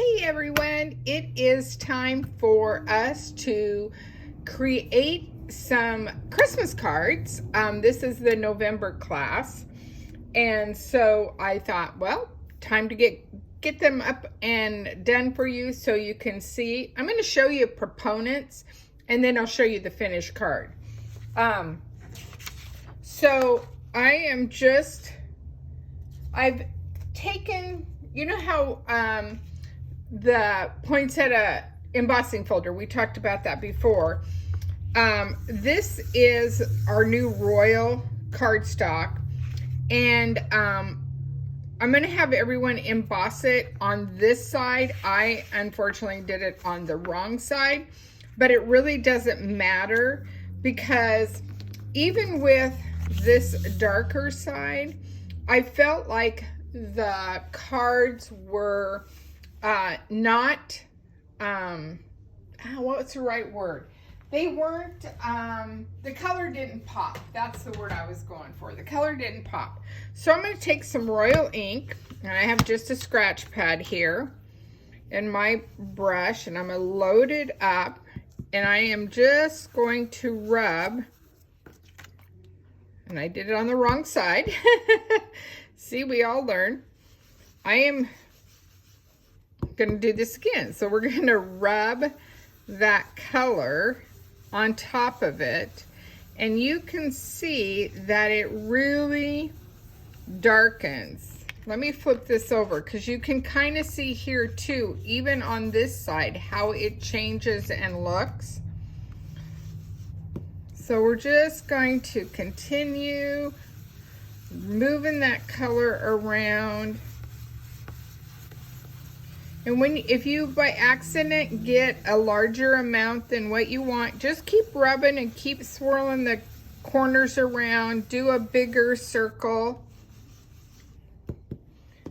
Hey everyone, it is time for us to create some Christmas cards. This is the November class, and so I thought, well, time to get them up and done for you so you can see. I'm going to show you proponents, and then I'll show you the finished card. So I've taken, you know how the poinsettia embossing folder, we talked about that before. This is our new Royal cardstock, and I'm going to have everyone emboss it on this side. I unfortunately did it on the wrong side, but it really doesn't matter because even with this darker side, I felt like the cards were not, what's the right word? They weren't, the color didn't pop. That's the word I was going for. The color didn't pop. So I'm going to take some Royal ink, and I have just a scratch pad here and my brush, and I'm going to load it up, and I am just going to rub, and I did it on the wrong side. See, we all learn. I am going to do this again. So we're going to rub that color on top of it, and you can see that it really darkens. Let me flip this over because you can kind of see here too, even on this side, how it changes and looks. So we're just going to continue moving that color around. And if you by accident get a larger amount than what you want, just keep rubbing and keep swirling the corners around. Do a bigger circle.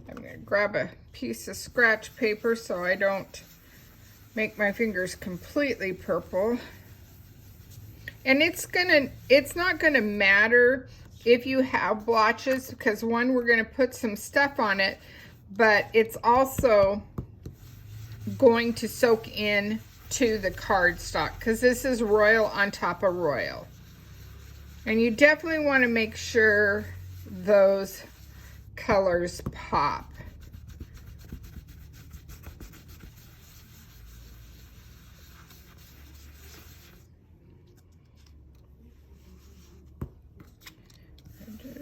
I'm going to grab a piece of scratch paper so I don't make my fingers completely purple. And it's not gonna matter if you have blotches, because one, we're gonna put some stuff on it, but it's also going to soak in to the cardstock because this is Royal on top of Royal. And you definitely want to make sure those colors pop.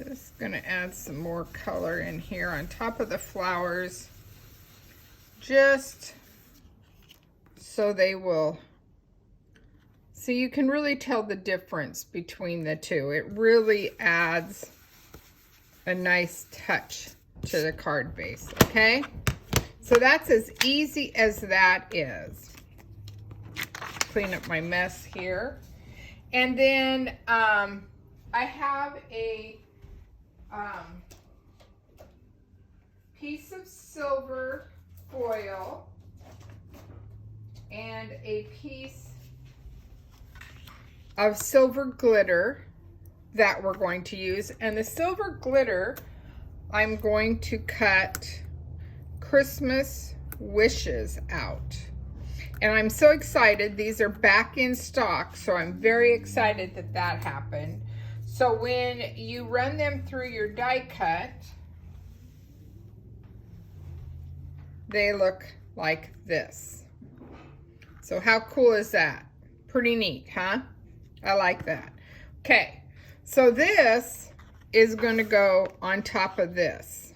Just gonna add some more color in here on top of the flowers, just so they will, so you can really tell the difference between the two. It really adds a nice touch to the card base, okay? So that's as easy as that is. Clean up my mess here. And then I have a piece of silver foil and a piece of silver glitter that we're going to use. And the silver glitter, I'm going to cut Christmas wishes out. And I'm so excited. These are back in stock, so I'm very excited that that happened. So when you run them through your die cut, they look like this. So how cool is that? Pretty neat, huh? I like that. Okay, so this is going to go on top of this.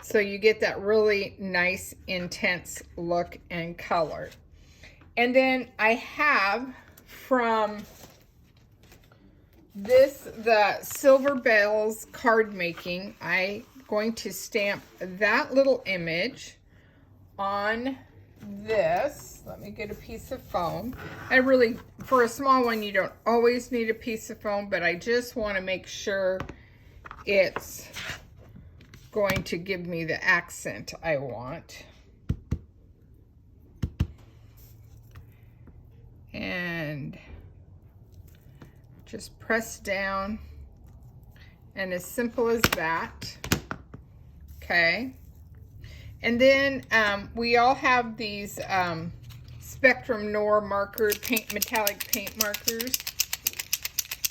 So you get that really nice, intense look and color. And then I have from this, the Silver Bells card making, I'm going to stamp that little image on this. Let me get a piece of foam. I really, for a small one, you don't always need a piece of foam, but I just want to make sure it's going to give me the accent I want. And just press down, and as simple as that. Okay, And then we all have these Spectrum Noir marker, metallic paint markers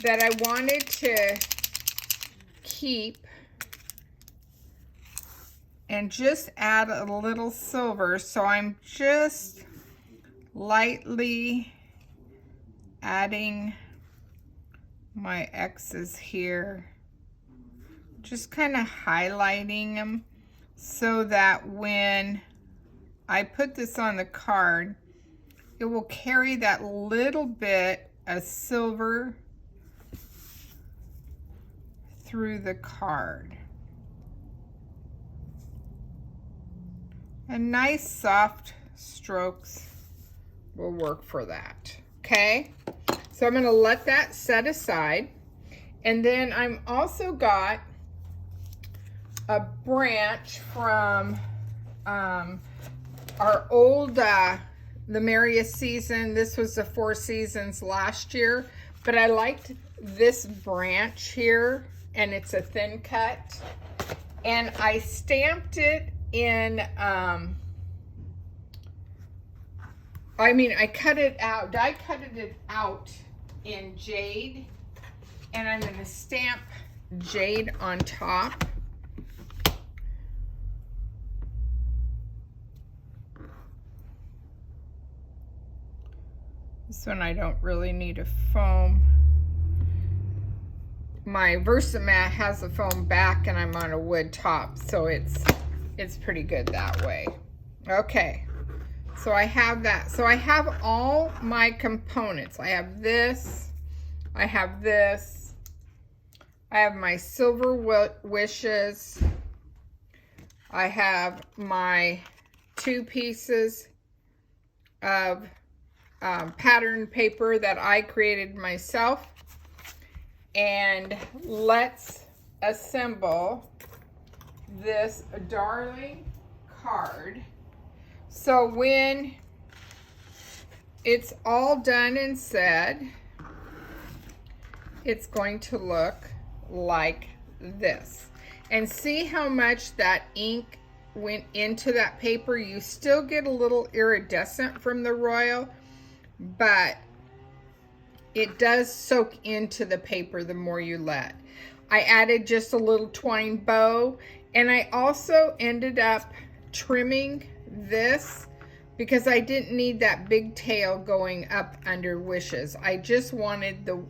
that I wanted to keep and just add a little silver. So I'm just lightly adding my X's here, just kind of highlighting them so that when I put this on the card, it will carry that little bit of silver through the card. And nice soft strokes will work for that. Okay, so I'm going to let that set aside. And then I'm also got a branch from our old the merriest season. This was the Four Seasons last year, but I liked this branch here, and it's a thin cut, and I stamped it in I cut it out, die cutted it out in jade, and I'm going to stamp jade on top. This one I don't really need a foam. My Versamat has a foam back and I'm on a wood top, so it's pretty good that way. Okay, so I have that. So I have all my components. I have this, I have this, I have my silver wishes, I have my 2 pieces of pattern paper that I created myself, and let's assemble this darling card. So when it's all done and said, it's going to look like this. And see how much that ink went into that paper. You still get a little iridescent from the Royal, but it does soak into the paper the more you let. I added just a little twine bow, and I also ended up trimming this because I didn't need that big tail going up under wishes. I just wanted the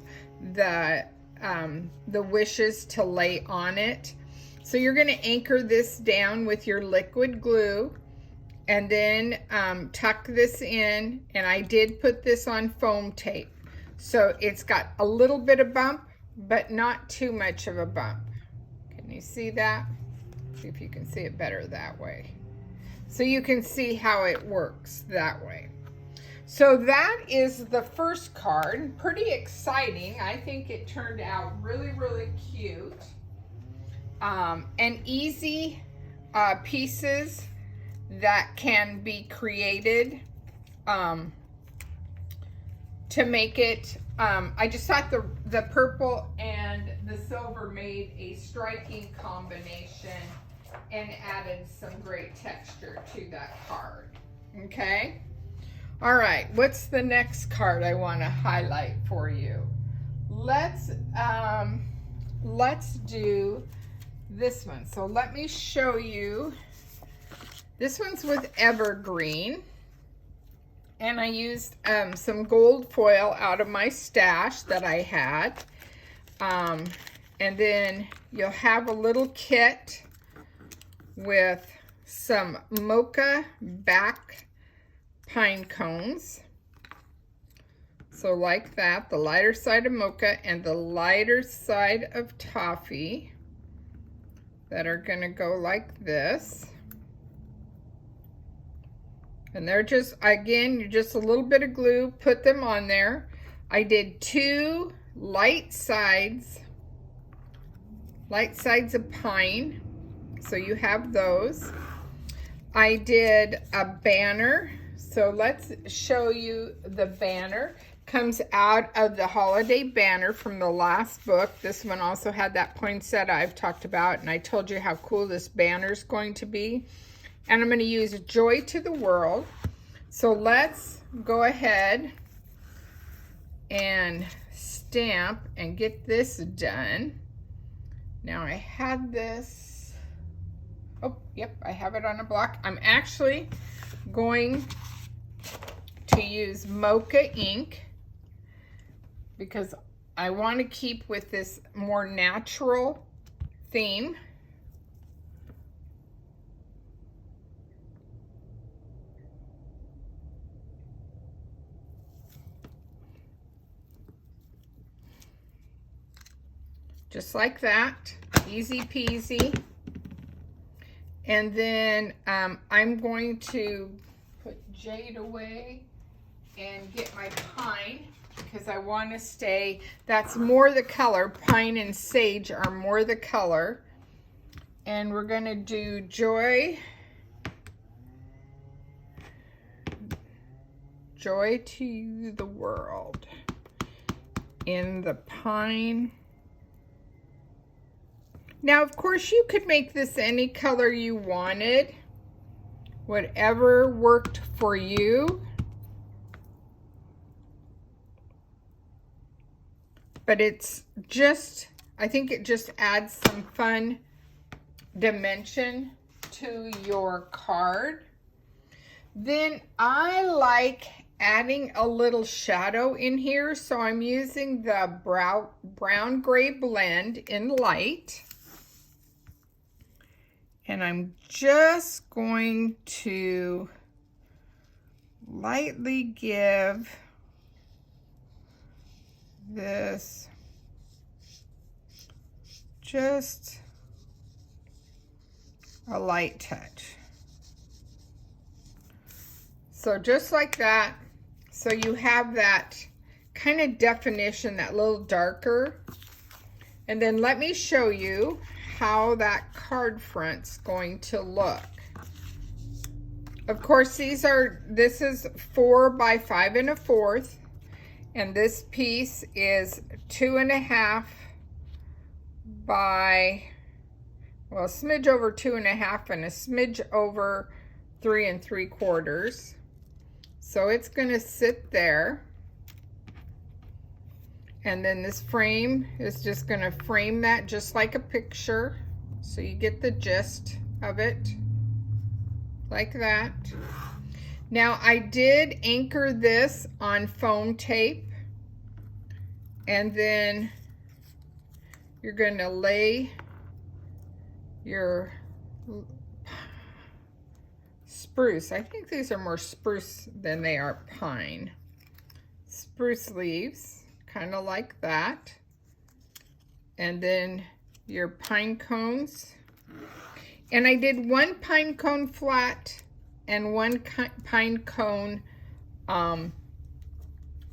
wishes to lay on it. So you're going to anchor this down with your liquid glue, and then tuck this in, and I did put this on foam tape. So it's got a little bit of bump, but not too much of a bump. Can you see that? See if you can see it better that way. So you can see how it works that way. So that is the first card. Pretty exciting. I think it turned out really, really cute. And easy pieces that can be created to make it. I just thought the purple and the silver made a striking combination and added some great texture to that card. Okay. All right, what's the next card I want to highlight for you? Let's do this one. So let me show you. This one's with Evergreen, and I used some gold foil out of my stash that I had, and then you'll have a little kit with some mocha back pine cones. So like that, the lighter side of mocha and the lighter side of toffee that are gonna go like this. And they're just, again, just a little bit of glue, put them on there. I did 2 light sides of pine, so you have those. I did a banner, so let's show you the banner. Comes out of the holiday banner from the last book. This one also had that poinsettia I've talked about, and I told you how cool this banner is going to be. And I'm going to use Joy to the World. So let's go ahead and stamp and get this done. Now I had this, oh, yep, I have it on a block. I'm actually going to use Mocha ink because I want to keep with this more natural theme. Just like that, easy peasy. And then I'm going to put Jade away and get my pine because I want to stay, that's more the color. Pine and sage are more the color. And we're going to do Joy. Joy to the World in the pine. Now, of course, you could make this any color you wanted, whatever worked for you. But it's just, I think it just adds some fun dimension to your card. Then I like adding a little shadow in here, so I'm using the brown gray blend in light. And I'm just going to lightly give this just a light touch. So just like that, so you have that kind of definition, that little darker. And then let me show you how that card front's going to look. Of course, this is 4 by 5 1/4, and this piece is 2.5 by, well, a smidge over 2.5 and a smidge over 3 3/4. So it's going to sit there. And then this frame is just going to frame that just like a picture. So you get the gist of it, like that. Now I did anchor this on foam tape. And then you're going to lay your spruce. I think these are more spruce than they are pine. Spruce leaves. Kind of like that. And then your pine cones. And I did one pine cone flat and one pine cone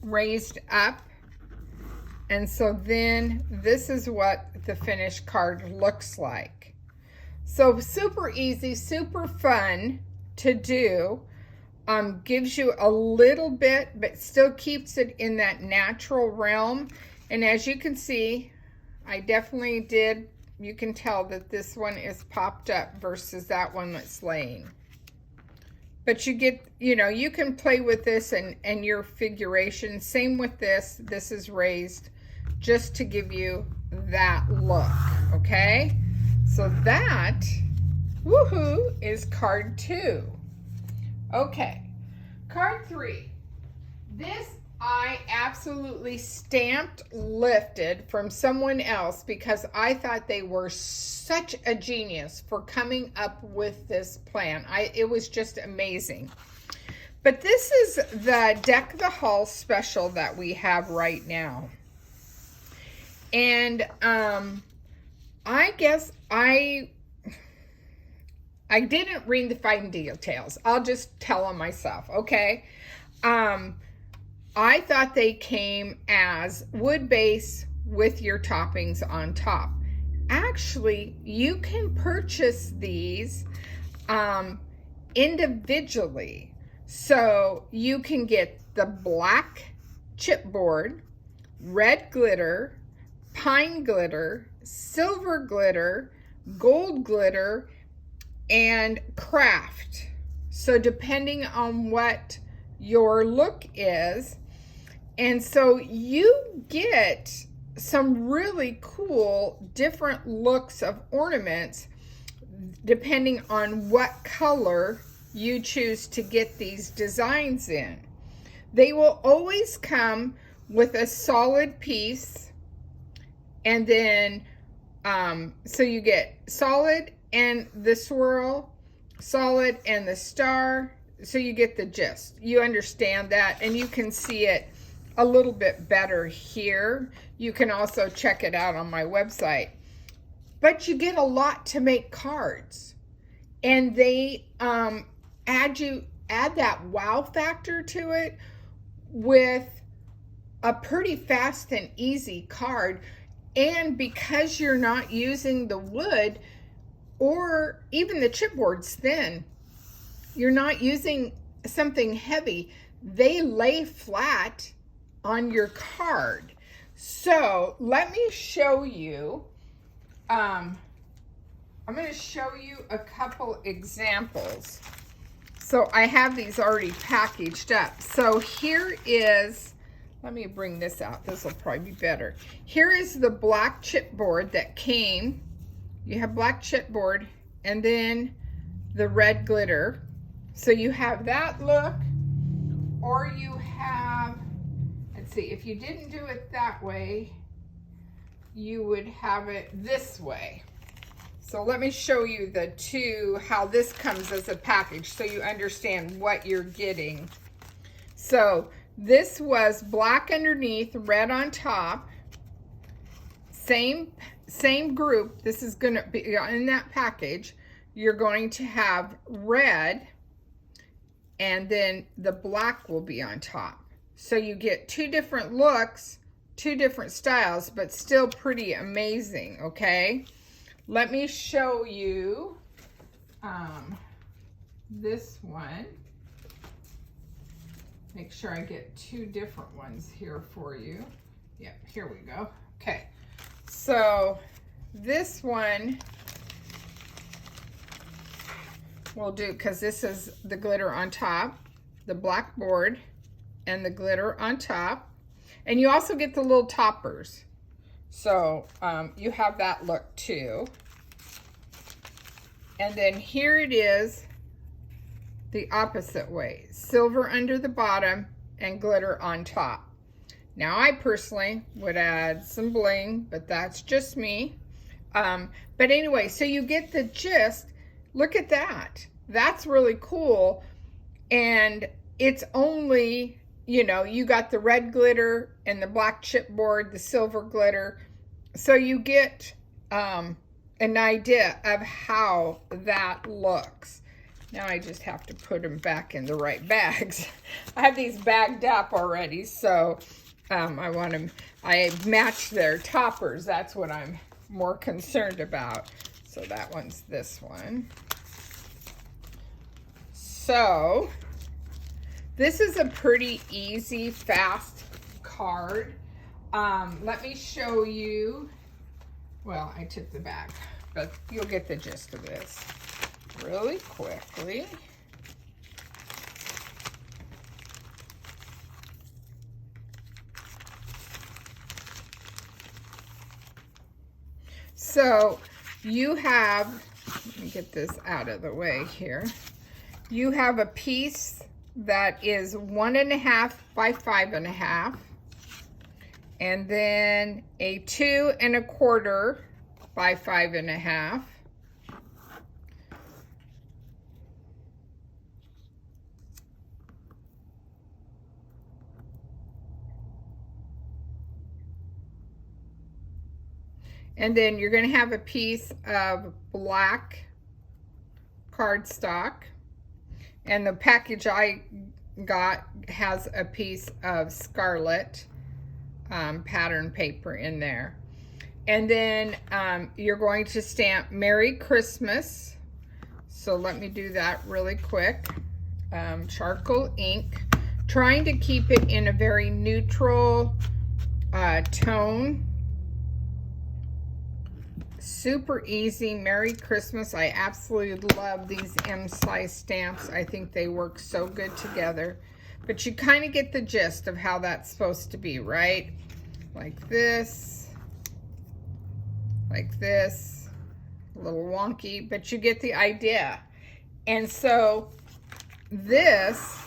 raised up. And so then this is what the finished card looks like. So super easy, super fun to do. Gives you a little bit, but still keeps it in that natural realm. And as you can see, I definitely did, you can tell that this one is popped up versus that one that's laying. But you get, you know, you can play with this and your figuration. Same with this. This is raised just to give you that look, okay? So that, woohoo, is card 2. Okay, card 3. This I absolutely stamped lifted from someone else because I thought they were such a genius for coming up with this plan. It was just amazing. But this is the Deck the Hall special that we have right now. And I guess I didn't read the fine details. I'll just tell them myself, okay? I thought they came as wood base with your toppings on top. Actually, you can purchase these individually. So you can get the black chipboard, red glitter, pine glitter, silver glitter, gold glitter, and craft. So depending on what your look is, and so you get some really cool different looks of ornaments depending on what color you choose to get these designs in. They will always come with a solid piece, and then so you get solid and the swirl, solid and the star, so you get the gist. You understand that, and you can see it a little bit better here. You can also check it out on my website. But you get a lot to make cards, and they add that wow factor to it with a pretty fast and easy card. And because you're not using the wood or even the chipboard's thin, you're not using something heavy, they lay flat on your card. So let me show you, I'm going to show you a couple examples. So I have these already packaged up. So here is, let me bring this out. This will probably be better. Here is the black chipboard that came. You have black chipboard and then the red glitter. So you have that look, or you have, let's see, if you didn't do it that way, you would have it this way. So let me show you the two, how this comes as a package so you understand what you're getting. So this was black underneath, red on top. Same group. This is going to be in that package. You're going to have red, and then the black will be on top. So you get two different looks, two different styles, but still pretty amazing, okay? Let me show you this one. Make sure I get two different ones here for you. Yep, here we go. Okay, so this one we'll do, because this is the glitter on top, the black board, and the glitter on top. And you also get the little toppers. So you have that look too. And then here it is the opposite way. Silver under the bottom and glitter on top. Now I personally would add some bling, but that's just me. But anyway, so you get the gist. Look at that. That's really cool. And it's only, you know, you got the red glitter and the black chipboard, the silver glitter. So you get an idea of how that looks. Now I just have to put them back in the right bags. I have these bagged up already, so I want them, I match their toppers. That's what I'm more concerned about. So that one's this one. So this is a pretty easy, fast card. Let me show you. Well, I took the bag, but you'll get the gist of this really quickly. So you have, let me get this out of the way here. You have a piece that is 1.5 by 5.5, and then a 2 1/4 by 5.5. And then you're going to have a piece of black cardstock. And the package I got has a piece of scarlet pattern paper in there. And then you're going to stamp Merry Christmas. So let me do that really quick. Charcoal ink. Trying to keep it in a very neutral tone. super easy. Merry Christmas. I absolutely love these M-size stamps. I think they work so good together. But you kind of get the gist of how that's supposed to be, right? Like this. Like this. A little wonky, but you get the idea. And so this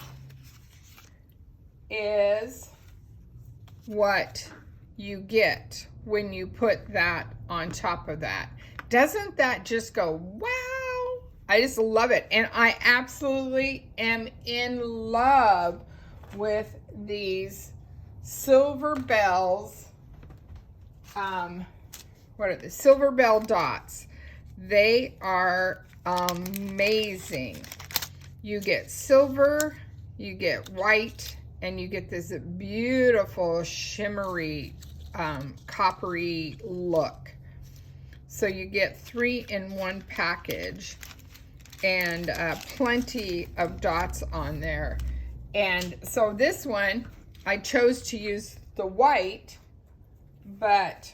is what you get when you put that on top of that. Doesn't that just go, wow? I just love it. And I absolutely am in love with these Silver Bells. What are the Silver Bell dots? They are amazing. You get silver, you get white, and you get this beautiful shimmery coppery look. So you get 3 in 1 package, and plenty of dots on there. And so this one, I chose to use the white, but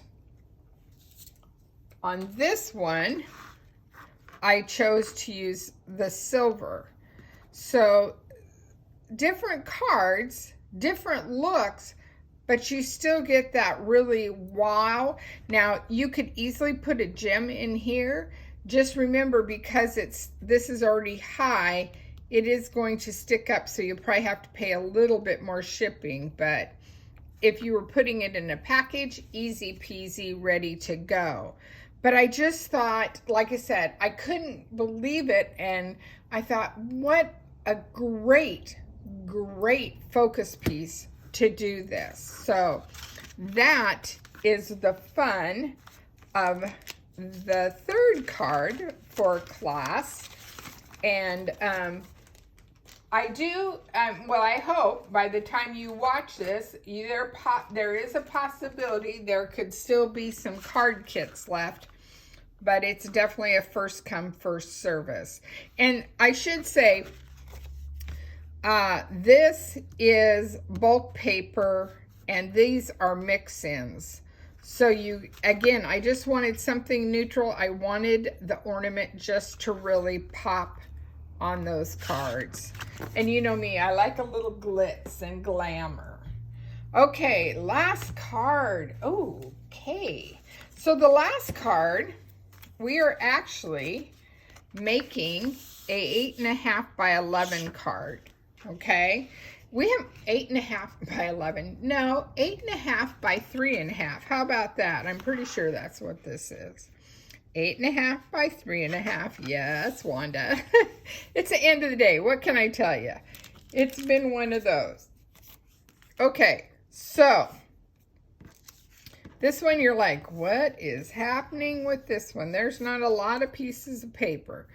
on this one, I chose to use the silver. So different cards, different looks, but you still get that really wow. Now, you could easily put a gem in here. Just remember, because this is already high, it is going to stick up, so you'll probably have to pay a little bit more shipping. But if you were putting it in a package, easy peasy, ready to go. But I just thought, like I said, I couldn't believe it, and I thought, what a great, great focus piece to do this. So that is the fun of the third card for class. And I do, well, I hope by the time you watch this, there is a possibility there could still be some card kits left, but it's definitely a first come, first service. And I should say, this is bulk paper, and these are mix-ins. So again, I just wanted something neutral. I wanted the ornament just to really pop on those cards. And you know me, I like a little glitz and glamour. Okay, last card. Okay. So the last card, we are actually making a 8.5 by 11 card. Okay. We have 8.5 by 11. No, 8.5 by 3.5. How about that? I'm pretty sure that's what this is. 8.5 by 3.5. Yes, Wanda. It's the end of the day. What can I tell you? It's been one of those. Okay, so this one you're like, what is happening with this one? There's not a lot of pieces of paper.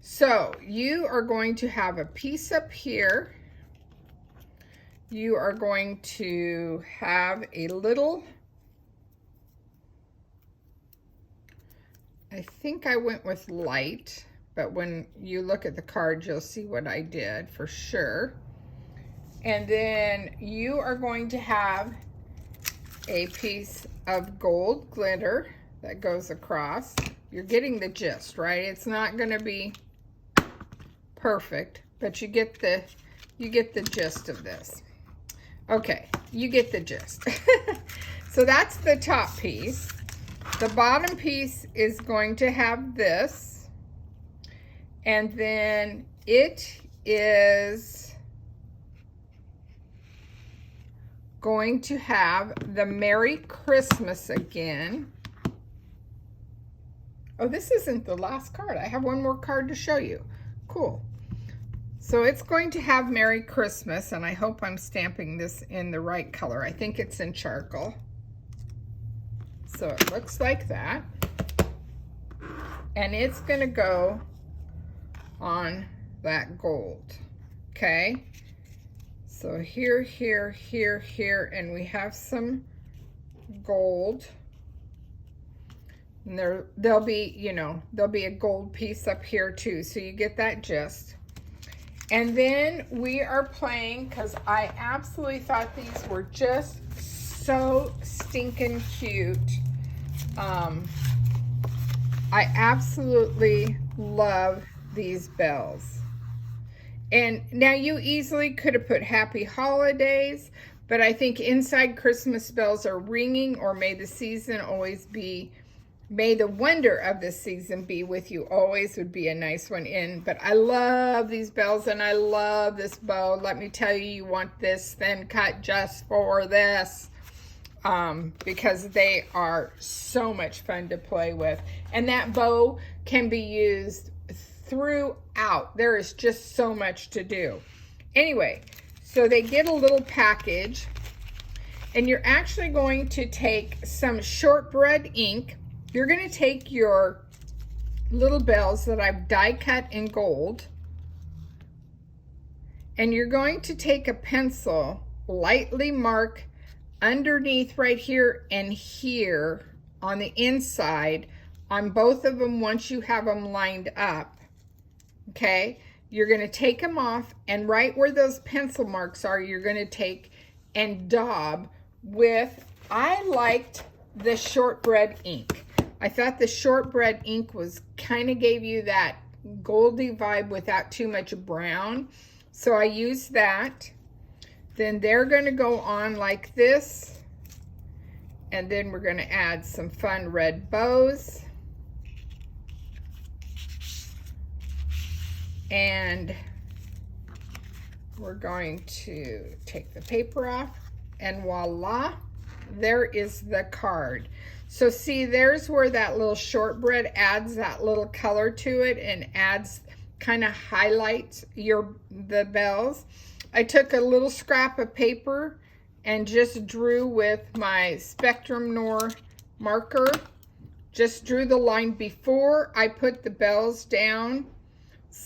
So you are going to have a piece up here. You are going to have a little, I think I went with light, but when you look at the card, you'll see what I did for sure. And then you are going to have a piece of gold glitter that goes across. You're getting the gist, right? It's not going to be perfect, but you get the gist of this. Okay, you get the gist. So that's the top piece. The bottom piece is going to have this, and then it is going to have the Merry Christmas again. Oh, this isn't the last card. I have one more card to show you. Cool. So it's going to have Merry Christmas, and I hope I'm stamping this in the right color. I think it's in charcoal. So it looks like that. And it's going to go on that gold. Okay? So here, here, here, here, and we have some gold. And there'll be, you know, there'll be a gold piece up here too. So you get that gist. And then we are playing, because I absolutely thought these were just so stinking cute. I absolutely love these bells. And now you easily could have put Happy Holidays, but I think inside Christmas bells are ringing, or may the season always be, may the wonder of the season be with you always would be a nice one in. But I love these bells and I love this bow. Let me tell you, you want this thin cut just for this. Because they are so much fun to play with. And that bow can be used throughout. There is just so much to do. Anyway, so they get a little package, and you're actually going to take some shortbread ink. You're going to take your little bells that I've die cut in gold, and you're going to take a pencil, lightly mark underneath right here and here on the inside on both of them. Once you have them lined up, okay, you're going to take them off, and right where those pencil marks are, you're going to take and daub with, I liked the shortbread ink. I thought the shortbread ink was kind of gave you that goldy vibe without too much brown, so I used that. Then they're going to go on like this, and then we're going to add some fun red bows. And we're going to take the paper off, and voila, there is the card. So see, there's where that little shortbread adds that little color to it and adds, kind of highlights the bells. I took a little scrap of paper and just drew with my Spectrum Noir marker, just drew the line before I put the bells down,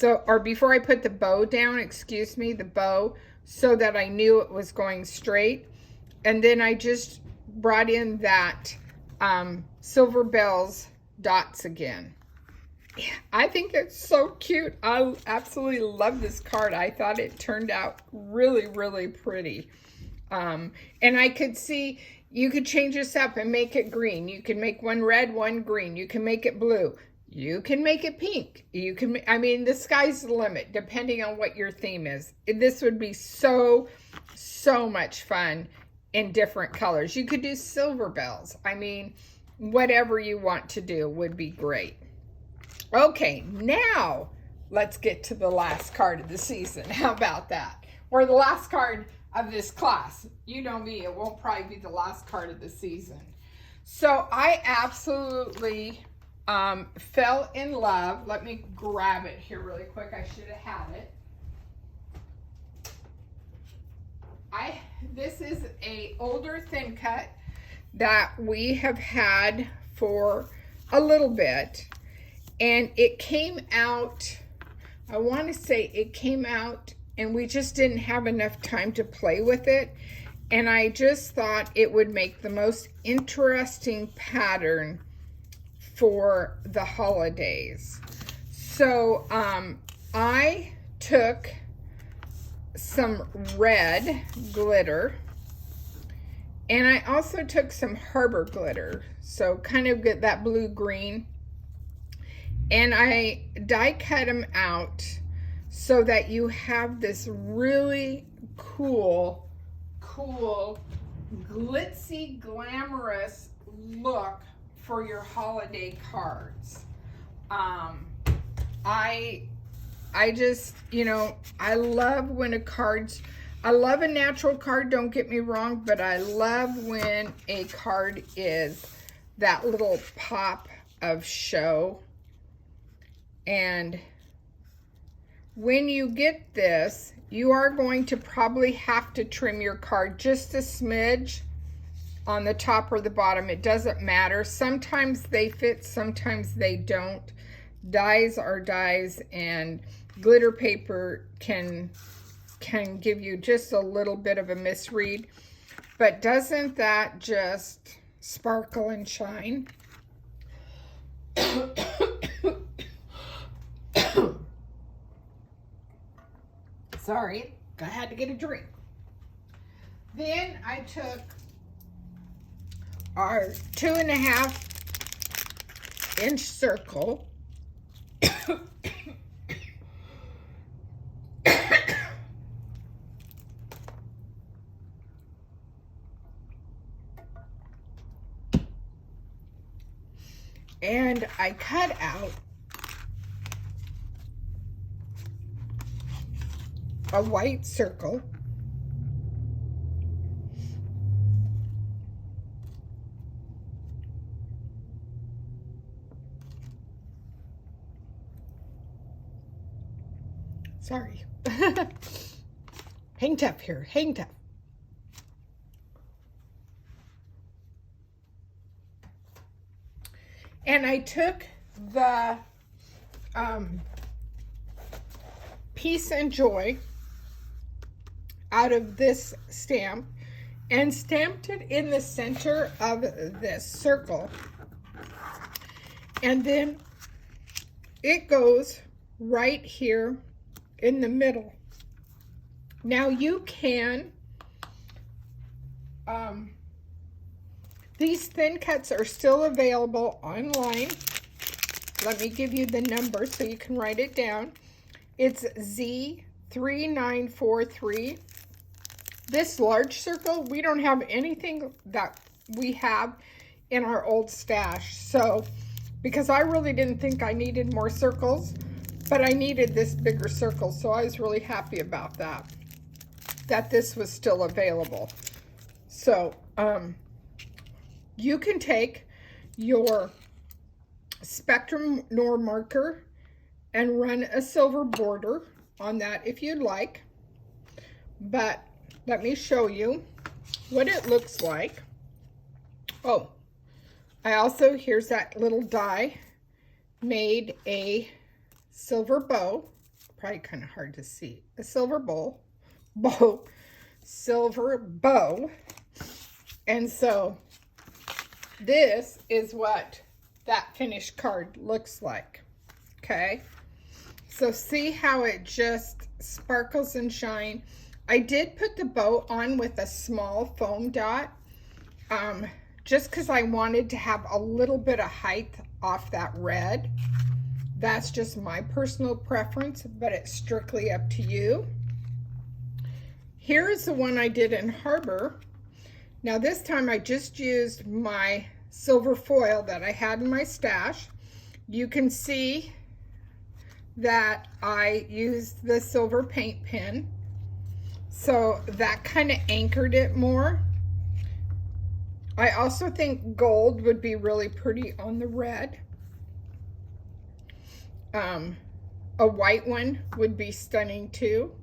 or before I put the bow down, excuse me, the bow, so that I knew it was going straight. And then I just brought in that Silver Bells dots again. I think it's so cute. I absolutely love this card. I thought it turned out really, really pretty. And I could see, you could change this up and make it green. You can make one red, one green. You can make it blue. You can make it pink. You can, I mean, the sky's the limit, depending on what your theme is. This would be so much fun in different colors. You could do silver bells. I mean, whatever you want to do would be great. Okay, now let's get to the last card of the season. How about that? Or the last card of this class. You know me, it won't probably be the last card of the season. So I absolutely fell in love. Let me grab it here really quick. I should have had it. This is a older thin cut that we have had for a little bit. And it came out, I want to say it came out, and we just didn't have enough time to play with it. And I just thought it would make the most interesting pattern for the holidays. So I took some red glitter, and I also took some Harbor glitter. So kind of get that blue-green. And I die cut them out so that you have this really cool, glitzy, glamorous look for your holiday cards. I just, you know, I love when I love a natural card, don't get me wrong, but I love when a card is that little pop of show. And when you get this, you are going to probably have to trim your card just a smidge on the top or the bottom. It doesn't matter. Sometimes they fit, sometimes they don't. Dies are dies, and glitter paper can give you just a little bit of a misread. But doesn't that just sparkle and shine? Sorry, I had to get a drink. Then I took our 2.5 1/4-inch circle. And I cut out a white circle. Sorry. Hang tough here, hang tough. And I took the Peace and Joy out of this stamp and stamped it in the center of this circle. And then it goes right here in the middle. Now you can, these thin cuts are still available online. Let me give you the number so you can write it down. It's Z3943. This large circle, we don't have anything that we have in our old stash. So, because I really didn't think I needed more circles, but I needed this bigger circle. So I was really happy about that this was still available. So, you can take your Spectrum Noir marker and run a silver border on that if you'd like. But let me show you what it looks like. Oh, I also, here's that little die, made a silver bow. Probably kind of hard to see. A silver silver bow. And so this is what that finished card looks like. Okay, so see how it just sparkles and shine. I did put the bow on with a small foam dot, just because I wanted to have a little bit of height off that red. That's just my personal preference, but it's strictly up to you. Here is the one I did in Harbor. Now this time I just used my silver foil that I had in my stash. You can see that I used the silver paint pen, so that kind of anchored it more. I also think gold would be really pretty on the red. A white one would be stunning too.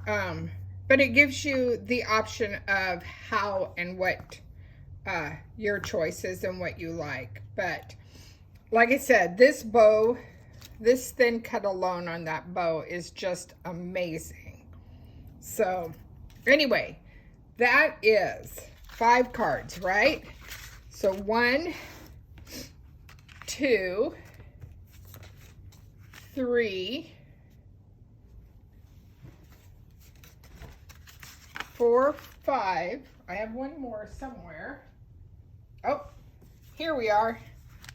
But it gives you the option of how and what your choice is and what you like. But like I said, this bow, this thin cut alone on that bow is just amazing. So anyway, that is 5 cards, right? So 1, 2, 3, 4, 5. I have one more somewhere. Oh, here we are.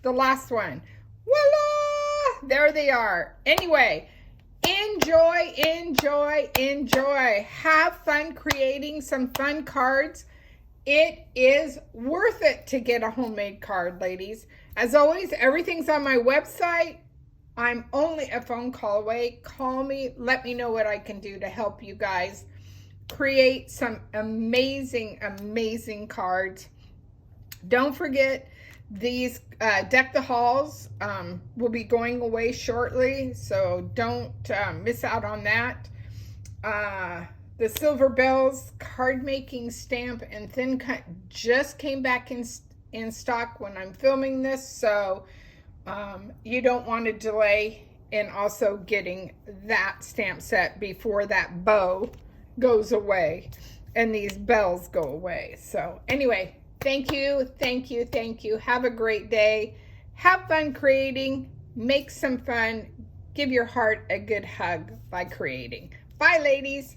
The last one. Voila! There they are. Anyway, enjoy, enjoy, enjoy. Have fun creating some fun cards. It is worth it to get a homemade card, ladies. As always, everything's on my website. I'm only a phone call away. Call me. Let me know what I can do to help you guys create some amazing, amazing cards. Don't forget, these Deck the Halls will be going away shortly, so don't miss out on that. The Silver Bells card making stamp and thin cut just came back in stock when I'm filming this, so you don't want to delay in also getting that stamp set before that bow goes away and these bells go away. So anyway, thank you, thank you, thank you. Have a great day. Have fun creating. Make some fun. Give your heart a good hug by creating. Bye, ladies.